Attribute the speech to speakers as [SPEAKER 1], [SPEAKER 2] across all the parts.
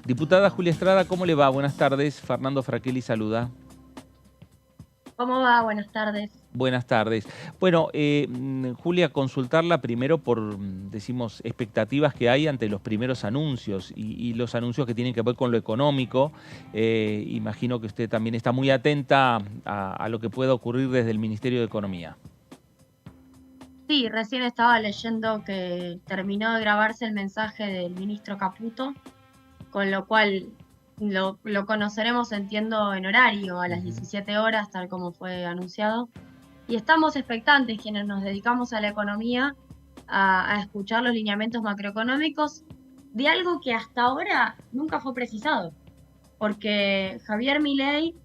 [SPEAKER 1] Diputada Julia Estrada, ¿cómo le va? Buenas tardes. Fernando Fraquelli saluda.
[SPEAKER 2] ¿Cómo va? Buenas tardes.
[SPEAKER 1] Buenas tardes. Bueno, Julia, consultarla primero por, decimos, expectativas que hay ante los primeros anuncios y los anuncios que tienen que ver con lo económico. Imagino que usted también está muy atenta a lo que pueda ocurrir desde el Ministerio de Economía.
[SPEAKER 2] Sí, recién estaba leyendo que terminó de grabarse el mensaje del ministro Caputo, con lo cual lo conoceremos, entiendo, en horario, a las 17 horas, tal como fue anunciado. Y estamos expectantes, quienes nos dedicamos a la economía, a escuchar los lineamientos macroeconómicos de algo que hasta ahora nunca fue precisado, porque Javier Milei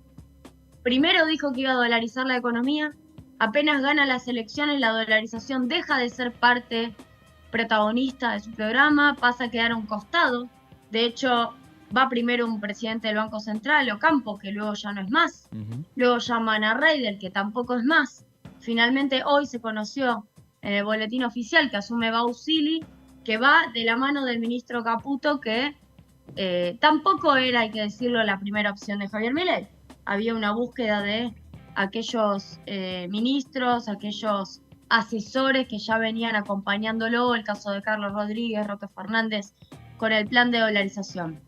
[SPEAKER 2] primero dijo que iba a dolarizar la economía, apenas gana las elecciones la dolarización deja de ser parte protagonista de su programa, pasa a quedar a un costado. De hecho, va primero un presidente del Banco Central, Ocampo, que luego ya no es más. Luego llaman a Reider, que tampoco es más. Finalmente hoy se conoció en el boletín oficial que asume Bausili, que va de la mano del ministro Caputo, que tampoco era, hay que decirlo, la primera opción de Javier Milei. Había una búsqueda de aquellos ministros, aquellos asesores que ya venían acompañándolo, el caso de Carlos Rodríguez, Roque Fernández, con el plan de dolarización.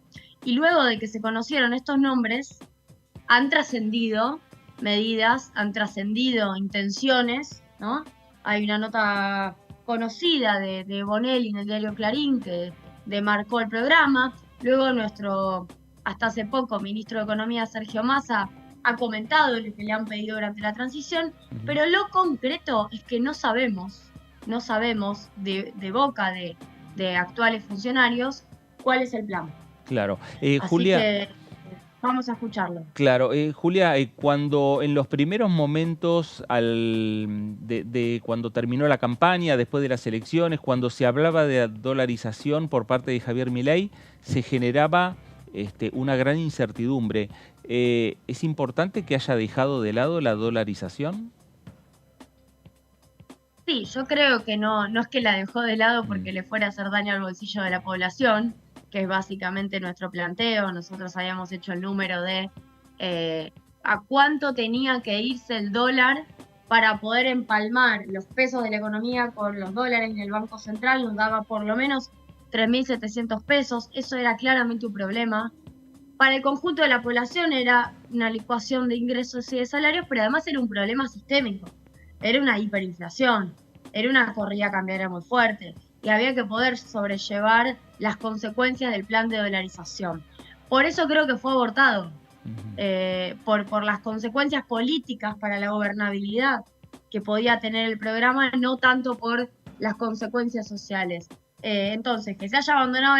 [SPEAKER 2] Y luego de que se conocieron estos nombres, han trascendido medidas, han trascendido intenciones, ¿no? Hay una nota conocida de Bonelli en el diario Clarín que demarcó el programa. Luego nuestro, hasta hace poco, ministro de Economía, Sergio Massa, ha comentado lo que le han pedido durante la transición, pero lo concreto es que no sabemos de boca de actuales funcionarios cuál es el plan.
[SPEAKER 1] Claro.
[SPEAKER 2] Así
[SPEAKER 1] Julia,
[SPEAKER 2] que vamos a escucharlo.
[SPEAKER 1] claro, Julia, cuando en los primeros momentos cuando terminó la campaña, después de las elecciones, cuando se hablaba de dolarización por parte de Javier Milei, se generaba una gran incertidumbre. ¿Es importante que haya dejado de lado la dolarización?
[SPEAKER 2] Sí, yo creo que no es que la dejó de lado porque le fuera a hacer daño al bolsillo de la población, que es básicamente nuestro planteo. Nosotros habíamos hecho el número de a cuánto tenía que irse el dólar para poder empalmar los pesos de la economía con los dólares en el Banco Central. Nos daba por lo menos 3.700 pesos. Eso era claramente un problema. Para el conjunto de la población era una licuación de ingresos y de salarios, pero además era un problema sistémico. Era una hiperinflación, era una corrida cambiaria muy fuerte y había que poder sobrellevar las consecuencias del plan de dolarización. Por eso creo que fue abortado, por las consecuencias políticas para la gobernabilidad que podía tener el programa, no tanto por las consecuencias sociales. Entonces, que se haya abandonado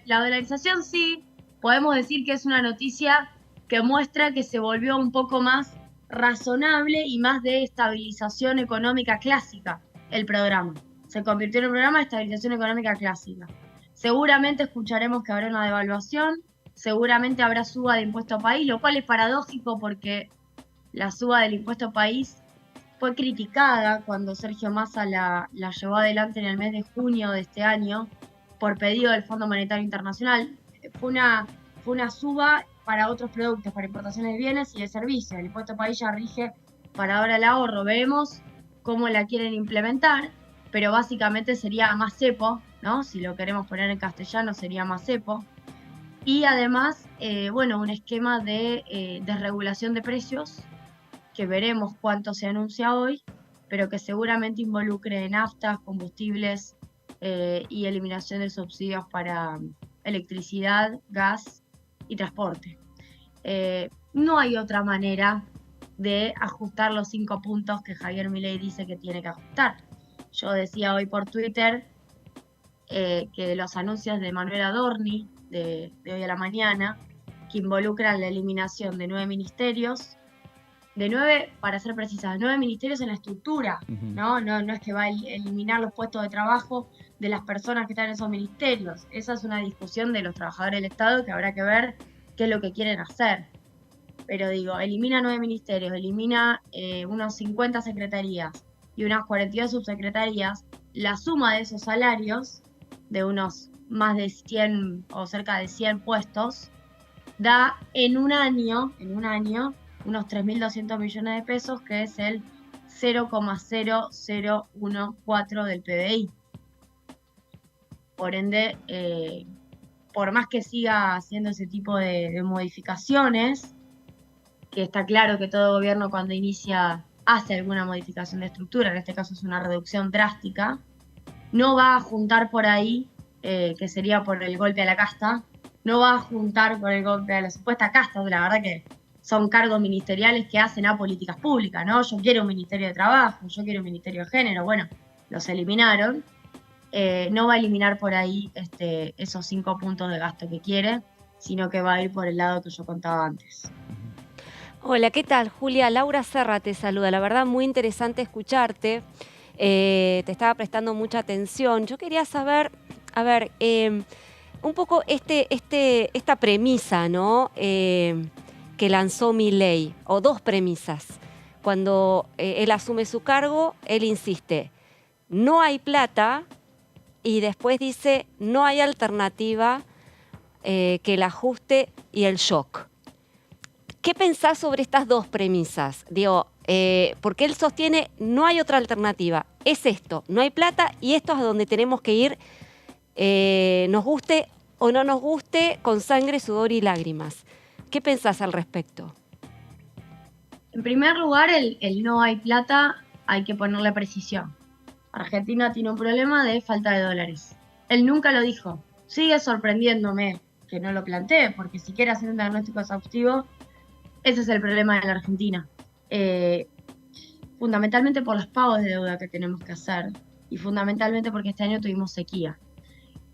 [SPEAKER 2] la dolarización, sí, podemos decir que es una noticia que muestra que se volvió un poco más razonable y más de estabilización económica clásica el programa. Se convirtió en un programa de estabilización económica clásica. Seguramente escucharemos que habrá una devaluación, seguramente habrá suba de impuesto país, lo cual es paradójico porque la suba del impuesto país fue criticada cuando Sergio Massa la llevó adelante en el mes de junio de este año por pedido del Fondo Monetario Internacional. Fue una suba para otros productos, para importaciones de bienes y de servicios. El impuesto país ya rige para ahora el ahorro. Veremos cómo la quieren implementar, pero básicamente sería más cepo, ¿no? Si lo queremos poner en castellano sería más cepo. Y además, un esquema de desregulación de precios, que veremos cuánto se anuncia hoy, pero que seguramente involucre naftas, combustibles y eliminación de subsidios para electricidad, gas y transporte. No hay otra manera de ajustar los 5 puntos que Javier Milei dice que tiene que ajustar. Yo decía hoy por Twitter que los anuncios de Manuel Adorni de hoy a la mañana, que involucran la eliminación de 9 ministerios, de 9, para ser precisas, 9 ministerios en la estructura, ¿no? No es que va a eliminar los puestos de trabajo de las personas que están en esos ministerios. Esa es una discusión de los trabajadores del Estado que habrá que ver qué es lo que quieren hacer. Pero digo, elimina 9 ministerios, elimina unos 50 secretarías y unas 42 subsecretarías. La suma de esos salarios, de unos más de 100 o cerca de 100 puestos, da en un año, unos 3.200 millones de pesos, que es el 0,0014 del PBI. Por ende, por más que siga haciendo ese tipo de modificaciones, que está claro que todo gobierno cuando inicia hace alguna modificación de estructura, en este caso es una reducción drástica, no va a juntar por ahí, que sería por el golpe a la casta, no va a juntar por el golpe a la supuesta casta, la verdad que son cargos ministeriales que hacen a políticas públicas, ¿no? Yo quiero un ministerio de trabajo, yo quiero un ministerio de género, bueno, los eliminaron. No va a eliminar por ahí esos 5 puntos de gasto que quiere, sino que va a ir por el lado que yo contaba antes.
[SPEAKER 3] Hola, ¿qué tal, Julia? Laura Serra te saluda. La verdad, muy interesante escucharte. Te estaba prestando mucha atención. Yo quería saber, a ver, un poco esta premisa, ¿no? Que lanzó Milei, o dos premisas. Cuando él asume su cargo, él insiste, no hay plata, y después dice, no hay alternativa que el ajuste y el shock. ¿Qué pensás sobre estas dos premisas? Digo, porque él sostiene, no hay otra alternativa, es esto, no hay plata y esto es a donde tenemos que ir, nos guste o no nos guste, con sangre, sudor y lágrimas. ¿Qué pensás al respecto?
[SPEAKER 2] En primer lugar, el no hay plata, hay que ponerle precisión. Argentina tiene un problema de falta de dólares. Él nunca lo dijo. Sigue sorprendiéndome que no lo plantee, porque si quiere hacer un diagnóstico exhaustivo, ese es el problema de la Argentina. Fundamentalmente por los pagos de deuda que tenemos que hacer y fundamentalmente porque este año tuvimos sequía.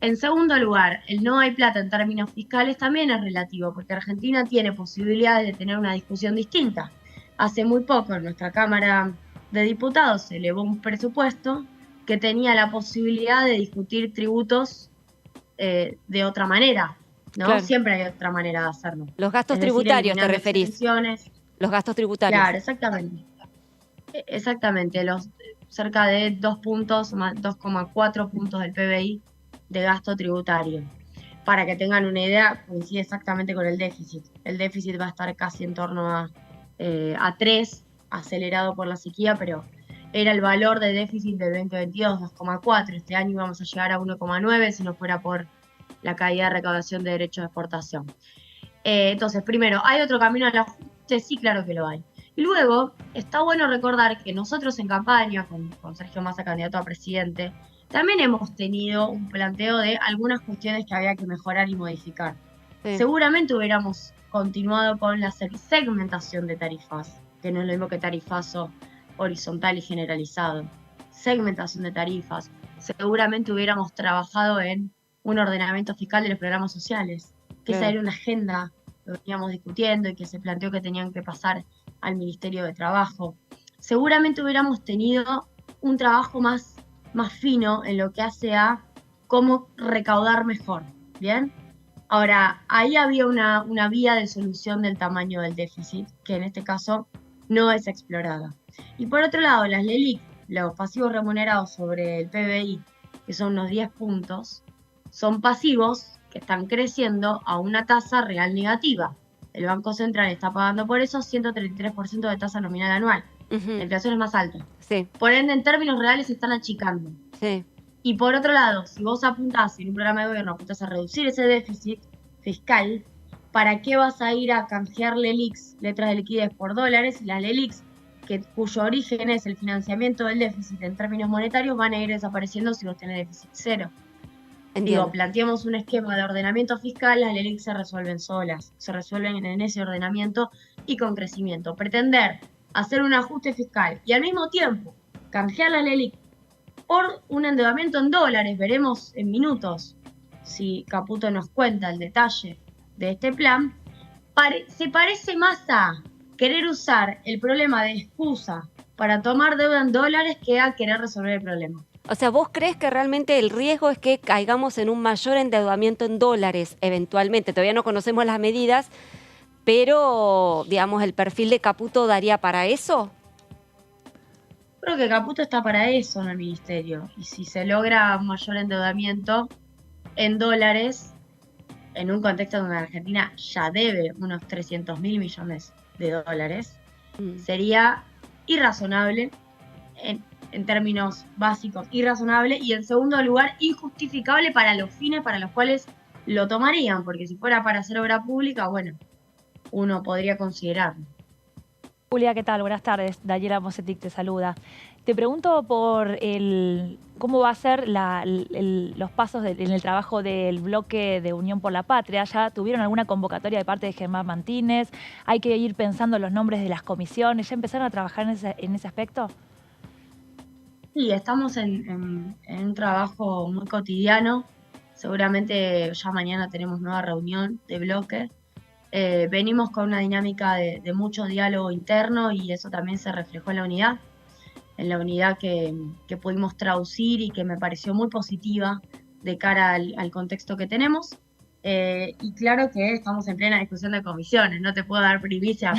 [SPEAKER 2] En segundo lugar, el no hay plata en términos fiscales también es relativo, porque Argentina tiene posibilidades de tener una discusión distinta. Hace muy poco en nuestra Cámara de Diputados se elevó un presupuesto que tenía la posibilidad de discutir tributos de otra manera, ¿no? Claro. Siempre hay otra manera de hacerlo.
[SPEAKER 3] Los gastos tributarios, ¿te referís? Los gastos tributarios.
[SPEAKER 2] Claro, exactamente. Exactamente, los cerca de 2 puntos, 2,4 puntos del PBI de gasto tributario. Para que tengan una idea, coincide exactamente con el déficit. El déficit va a estar casi en torno a 3, acelerado por la sequía, pero era el valor de déficit del 2022, 2,4. Este año íbamos a llegar a 1,9 si no fuera por la caída de recaudación de derechos de exportación. Entonces, primero, ¿hay otro camino al ajuste? Sí, claro que lo hay. Y luego, está bueno recordar que nosotros en campaña, con Sergio Massa, candidato a presidente, también hemos tenido un planteo de algunas cuestiones que había que mejorar y modificar. Sí. Seguramente hubiéramos continuado con la segmentación de tarifas, que no es lo mismo que tarifazo horizontal y generalizado. Segmentación de tarifas. Seguramente hubiéramos trabajado en un ordenamiento fiscal de los programas sociales, que esa era una agenda que veníamos discutiendo y que se planteó que tenían que pasar al Ministerio de Trabajo. Seguramente hubiéramos tenido un trabajo más fino en lo que hace a cómo recaudar mejor, ¿bien? Ahora, ahí había una vía de solución del tamaño del déficit, que en este caso no es explorada. Y por otro lado, las LELIQ, los pasivos remunerados sobre el PBI, que son unos 10 puntos, son pasivos que están creciendo a una tasa real negativa. El Banco Central está pagando por eso 133% de tasa nominal anual. La inflación es más alta.
[SPEAKER 3] Sí.
[SPEAKER 2] Por ende, en términos reales se están achicando.
[SPEAKER 3] Sí.
[SPEAKER 2] Y por otro lado, si vos apuntás en un programa de gobierno, apuntás a reducir ese déficit fiscal, ¿para qué vas a ir a canjear LELIQs, letras de liquidez, por dólares? Y las LELIQs, cuyo origen es el financiamiento del déficit en términos monetarios, van a ir desapareciendo si vos tenés déficit cero.
[SPEAKER 3] Entiendo.
[SPEAKER 2] Digo, planteamos un esquema de ordenamiento fiscal, las LELIQs se resuelven solas, se resuelven en ese ordenamiento y con crecimiento. Pretender hacer un ajuste fiscal y al mismo tiempo canjear la LELIQ por un endeudamiento en dólares, veremos en minutos si Caputo nos cuenta el detalle de este plan, se parece más a querer usar el problema de excusa para tomar deuda en dólares que a querer resolver el problema.
[SPEAKER 3] O sea, ¿vos crees que realmente el riesgo es que caigamos en un mayor endeudamiento en dólares eventualmente? Todavía no conocemos las medidas, pero, digamos, ¿el perfil de Caputo daría para eso?
[SPEAKER 2] Creo que Caputo está para eso en el ministerio. Y si se logra un mayor endeudamiento, en dólares, en un contexto donde Argentina ya debe unos 300.000 millones de dólares, sería irrazonable, en términos básicos, irrazonable, y en segundo lugar, injustificable para los fines para los cuales lo tomarían, porque si fuera para hacer obra pública, bueno, uno podría considerarlo.
[SPEAKER 4] Julia, ¿qué tal? Buenas tardes. Dayela Mosetic te saluda. Te pregunto por cómo va a ser los pasos en el trabajo del bloque de Unión por la Patria. ¿Ya tuvieron alguna convocatoria de parte de Germán Martínez? ¿Hay que ir pensando los nombres de las comisiones? ¿Ya empezaron a trabajar en ese aspecto?
[SPEAKER 2] Sí, estamos en un trabajo muy cotidiano. Seguramente ya mañana tenemos nueva reunión de bloque. Venimos con una dinámica de mucho diálogo interno y eso también se reflejó en la unidad que pudimos traducir y que me pareció muy positiva de cara al contexto que tenemos. Y claro que estamos en plena discusión de comisiones, no te puedo dar primicia,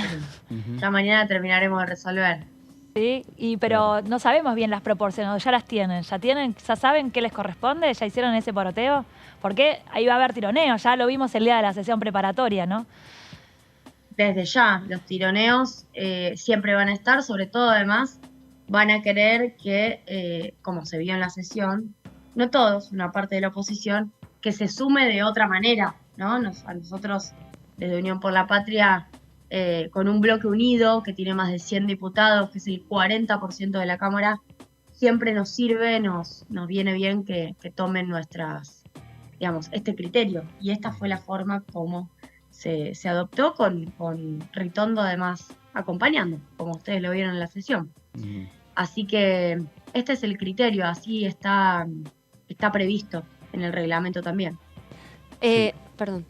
[SPEAKER 2] pero ya mañana terminaremos de resolver.
[SPEAKER 4] Sí, pero no sabemos bien las proporciones, ya las tienen, ya saben qué les corresponde, ya hicieron ese poroteo, porque ahí va a haber tironeo, ya lo vimos el día de la sesión preparatoria, ¿no?
[SPEAKER 2] Desde ya, los tironeos siempre van a estar, sobre todo además van a querer que, como se vio en la sesión, no todos, una parte de la oposición, que se sume de otra manera, ¿no? A nosotros, desde Unión por la Patria, con un bloque unido que tiene más de 100 diputados, que es el 40% de la Cámara, siempre nos sirve, nos viene bien que tomen este criterio. Y esta fue la forma como se adoptó, con Ritondo además acompañando, como ustedes lo vieron en la sesión. Así que este es el criterio, así está previsto en el reglamento también.
[SPEAKER 1] Sí.
[SPEAKER 3] Perdón.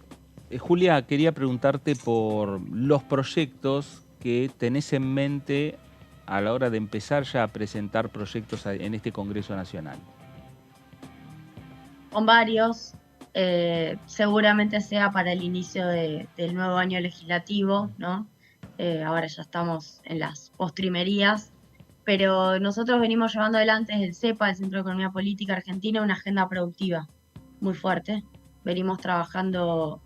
[SPEAKER 1] Julia, quería preguntarte por los proyectos que tenés en mente a la hora de empezar ya a presentar proyectos en este Congreso Nacional.
[SPEAKER 2] Con varios, seguramente sea para el inicio del nuevo año legislativo, ¿no? Ahora ya estamos en las postrimerías, pero nosotros venimos llevando adelante desde el CEPA, el Centro de Economía Política Argentina, una agenda productiva muy fuerte. Venimos trabajando,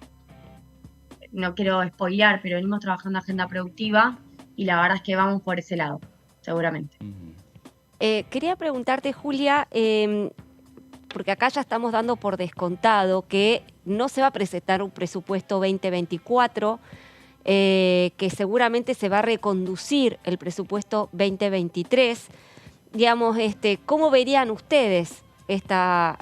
[SPEAKER 2] no quiero spoilear, pero venimos trabajando agenda productiva y la verdad es que vamos por ese lado, seguramente.
[SPEAKER 3] Quería preguntarte, Julia, porque acá ya estamos dando por descontado que no se va a presentar un presupuesto 2024, que seguramente se va a reconducir el presupuesto 2023. Digamos, ¿cómo verían ustedes esta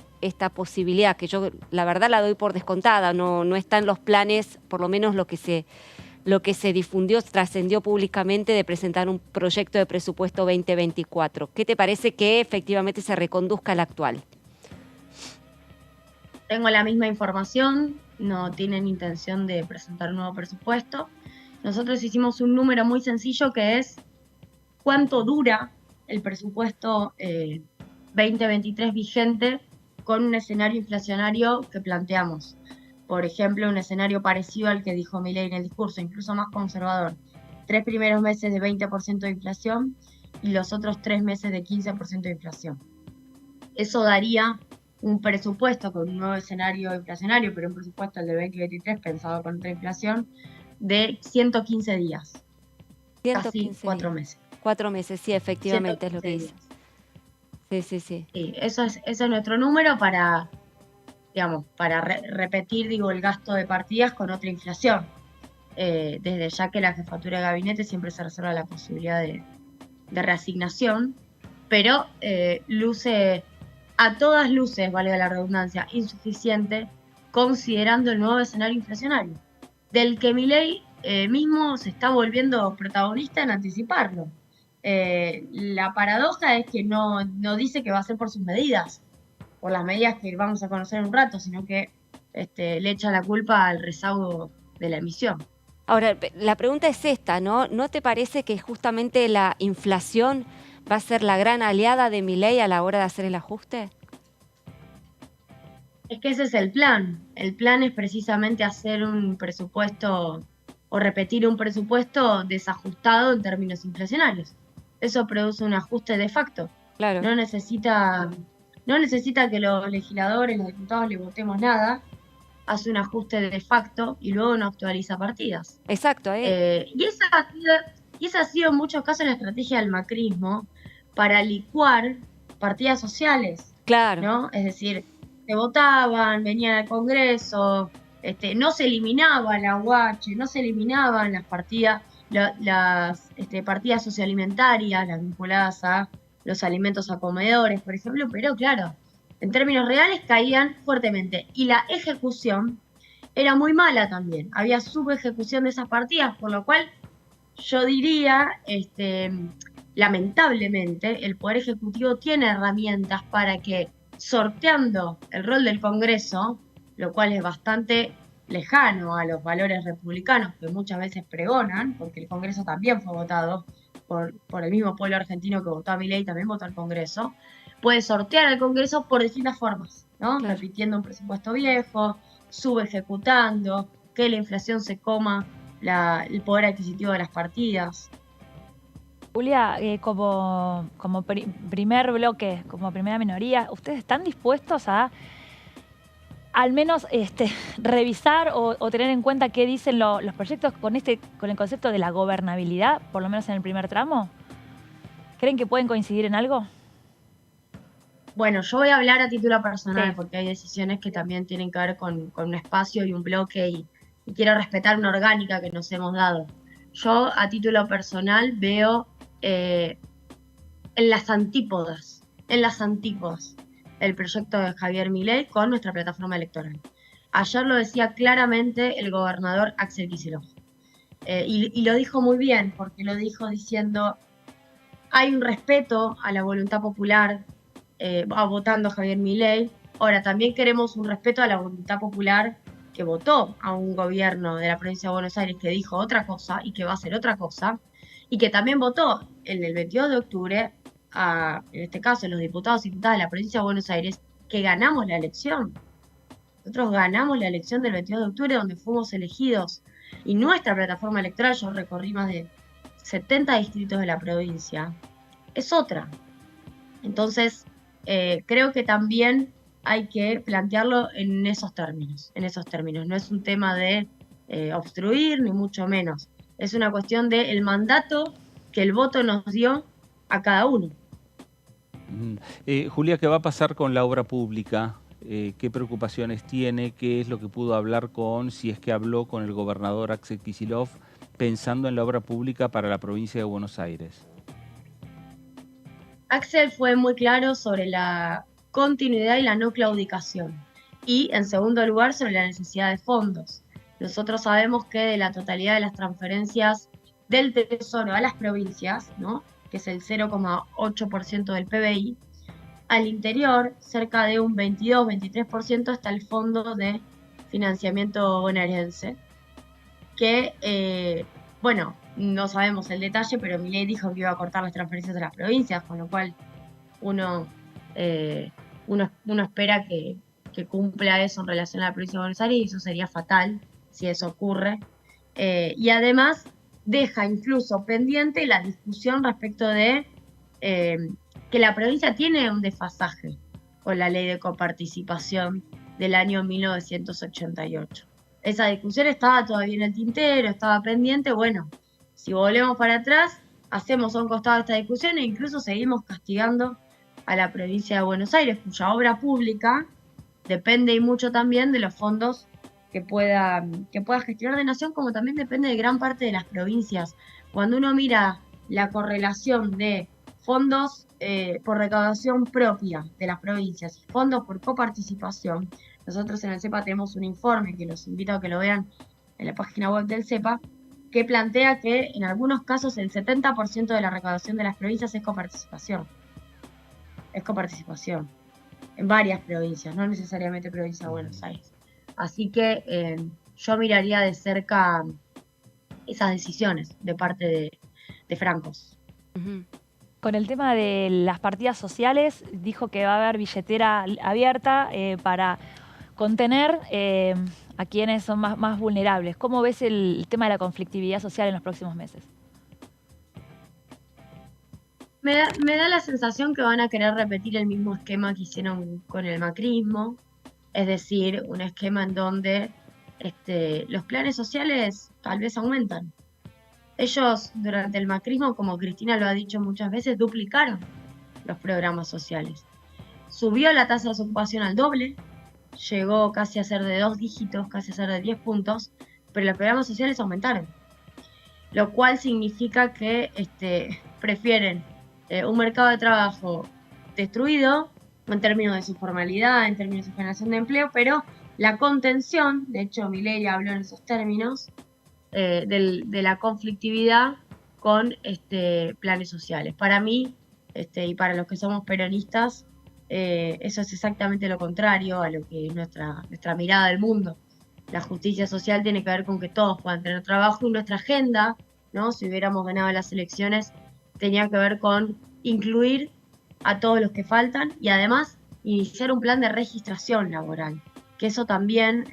[SPEAKER 3] posibilidad? Que yo la verdad la doy por descontada, no está en los planes, por lo menos lo que se difundió, trascendió públicamente, de presentar un proyecto de presupuesto 2024. ¿Qué te parece que efectivamente se reconduzca al actual?
[SPEAKER 2] Tengo la misma información, no tienen intención de presentar un nuevo presupuesto. Nosotros hicimos un número muy sencillo que es cuánto dura el presupuesto 2023 vigente con un escenario inflacionario que planteamos. Por ejemplo, un escenario parecido al que dijo Milei en el discurso, incluso más conservador. 3 primeros meses de 20% de inflación y los otros 3 meses de 15% de inflación. Eso daría un presupuesto con un nuevo escenario inflacionario, pero un presupuesto, el de 2023, pensado con otra inflación, de 115 días.
[SPEAKER 3] 115
[SPEAKER 2] casi 4 meses.
[SPEAKER 3] 4 meses, sí, efectivamente es lo que dice. Sí.
[SPEAKER 2] Sí, ese es nuestro número para repetir, el gasto de partidas con otra inflación. Desde ya que la jefatura de gabinete siempre se reserva la posibilidad de reasignación, pero luce a todas luces, valga la redundancia, insuficiente, considerando el nuevo escenario inflacionario, del que Milei mismo se está volviendo protagonista en anticiparlo. La paradoja es que no dice que va a ser por sus medidas, por las medidas que vamos a conocer en un rato, sino que le echa la culpa al rezago de la emisión.
[SPEAKER 3] Ahora, la pregunta es esta, ¿no? ¿No te parece que justamente la inflación va a ser la gran aliada de Milei a la hora de hacer el ajuste?
[SPEAKER 2] Es que ese es el plan. El plan es precisamente hacer un presupuesto o repetir un presupuesto desajustado en términos inflacionarios. Eso produce un ajuste de facto.
[SPEAKER 3] Claro.
[SPEAKER 2] No necesita no necesita que los legisladores, los diputados le votemos nada, hace un ajuste de facto y luego no actualiza partidas.
[SPEAKER 3] Exacto,
[SPEAKER 2] Y esa ha sido en muchos casos la estrategia del macrismo para licuar partidas sociales,
[SPEAKER 3] claro.
[SPEAKER 2] ¿no? Es decir, se votaban, venían al Congreso, no se eliminaba la UH, no se eliminaban las partidas, las partidas socioalimentarias, las vinculadas a los alimentos a comedores, por ejemplo, pero claro, en términos reales caían fuertemente. Y la ejecución era muy mala también. Había subejecución de esas partidas, por lo cual yo diría, lamentablemente, el Poder Ejecutivo tiene herramientas para que, sorteando el rol del Congreso, lo cual es bastante lejano a los valores republicanos que muchas veces pregonan, porque el Congreso también fue votado por el mismo pueblo argentino que votó a Milei, también votó al Congreso, puede sortear al Congreso por distintas formas, ¿no?
[SPEAKER 3] Claro.
[SPEAKER 2] Repitiendo un presupuesto viejo, subejecutando, que la inflación se coma el poder adquisitivo de las partidas.
[SPEAKER 4] Julia, como primer bloque, como primera minoría, ¿ustedes están dispuestos a al menos revisar o tener en cuenta qué dicen los proyectos con el concepto de la gobernabilidad, por lo menos en el primer tramo? ¿Creen que pueden coincidir en algo?
[SPEAKER 2] Bueno, yo voy a hablar a título personal,
[SPEAKER 4] Sí.
[SPEAKER 2] porque hay decisiones que también tienen que ver con un espacio y un bloque y quiero respetar una orgánica que nos hemos dado. Yo a título personal veo en las antípodas el proyecto de Javier Milei con nuestra plataforma electoral. Ayer lo decía claramente el gobernador Axel Kicillof. Y lo dijo muy bien, porque lo dijo diciendo, hay un respeto a la voluntad popular, votando a Javier Milei. Ahora, también queremos un respeto a la voluntad popular que votó a un gobierno de la provincia de Buenos Aires que dijo otra cosa y que va a hacer otra cosa, y que también votó en el 22 de octubre en este caso, los diputados y diputadas de la provincia de Buenos Aires, que ganamos la elección. Nosotros ganamos la elección del 22 de octubre donde fuimos elegidos. Y nuestra plataforma electoral, yo recorrí más de 70 distritos de la provincia, es otra. Entonces, creo que también hay que plantearlo en esos términos. No es un tema de obstruir, ni mucho menos. Es una cuestión del mandato que el voto nos dio a cada uno.
[SPEAKER 1] Julia, ¿qué va a pasar con la obra pública? ¿Qué preocupaciones tiene? ¿Qué es lo que pudo hablar si es que habló con el gobernador Axel Kicillof pensando en la obra pública para la provincia de Buenos Aires?
[SPEAKER 2] Axel fue muy claro sobre la continuidad y la no claudicación. Y, en segundo lugar, sobre la necesidad de fondos. Nosotros sabemos que de la totalidad de las transferencias del Tesoro a las provincias, ¿no?, que es el 0,8% del PBI, al interior, cerca de un 22-23% está el Fondo de Financiamiento Bonaerense, que, bueno, no sabemos el detalle, pero Milei dijo que iba a cortar las transferencias a las provincias, con lo cual uno espera que cumpla eso en relación a la provincia de Buenos Aires, y eso sería fatal si eso ocurre. Y además deja incluso pendiente la discusión respecto de que la provincia tiene un desfasaje con la ley de coparticipación del año 1988. Esa discusión estaba todavía en el tintero, estaba pendiente. Bueno, si volvemos para atrás, hacemos a un costado esta discusión e incluso seguimos castigando a la provincia de Buenos Aires, cuya obra pública depende y mucho también de los fondos que pueda gestionar de Nación, como también depende de gran parte de las provincias. Cuando uno mira la correlación de fondos por recaudación propia de las provincias y fondos por coparticipación, nosotros en el CEPA tenemos un informe que los invito a que lo vean en la página web del CEPA, que plantea que en algunos casos el 70% de la recaudación de las provincias es coparticipación. Es coparticipación en varias provincias, no necesariamente provincia de Buenos Aires. Así que yo miraría de cerca esas decisiones de parte de Francos.
[SPEAKER 4] Con el tema de las partidas sociales, dijo que va a haber billetera abierta para contener a quienes son más vulnerables. ¿Cómo ves el tema de la conflictividad social en los próximos meses?
[SPEAKER 2] Me da la sensación que van a querer repetir el mismo esquema que hicieron con el macrismo, es decir, un esquema en donde los planes sociales tal vez aumentan. Ellos durante el macrismo, como Cristina lo ha dicho muchas veces, duplicaron los programas sociales. Subió la tasa de desocupación al doble, llegó casi a ser de 2 dígitos, casi a ser de 10 puntos, pero los programas sociales aumentaron. Lo cual significa que prefieren un mercado de trabajo destruido en términos de su formalidad, en términos de su generación de empleo, pero la contención, de hecho Milei habló en esos términos, de la conflictividad con planes sociales. Para mí, y para los que somos peronistas, eso es exactamente lo contrario a lo que es nuestra mirada del mundo. La justicia social tiene que ver con que todos puedan tener trabajo, y nuestra agenda, ¿no? Si hubiéramos ganado las elecciones, tenía que ver con incluir a todos los que faltan y además iniciar un plan de registración laboral, que eso también,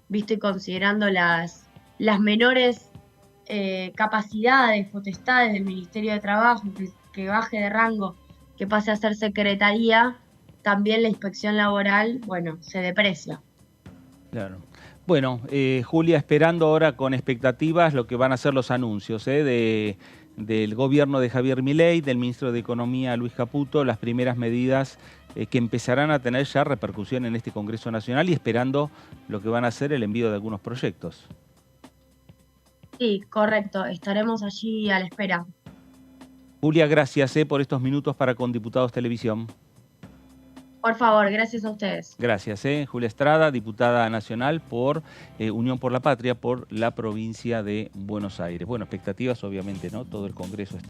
[SPEAKER 2] visto y considerando las menores capacidades, potestades del Ministerio de Trabajo, que baje de rango, que pase a ser secretaría, también la inspección laboral, bueno, se deprecia.
[SPEAKER 1] Claro. Bueno, Julia, esperando ahora con expectativas lo que van a ser los anuncios del gobierno de Javier Milei, del ministro de Economía Luis Caputo, las primeras medidas que empezarán a tener ya repercusión en este Congreso Nacional y esperando lo que van a ser el envío de algunos proyectos.
[SPEAKER 2] Sí, correcto, estaremos allí a la espera.
[SPEAKER 1] Julia, gracias por estos minutos para Con Diputados Televisión.
[SPEAKER 2] Por favor, gracias a ustedes.
[SPEAKER 1] Gracias. Julia Estrada, diputada nacional por Unión por la Patria, por la provincia de Buenos Aires. Bueno, expectativas obviamente, ¿no? Todo el Congreso está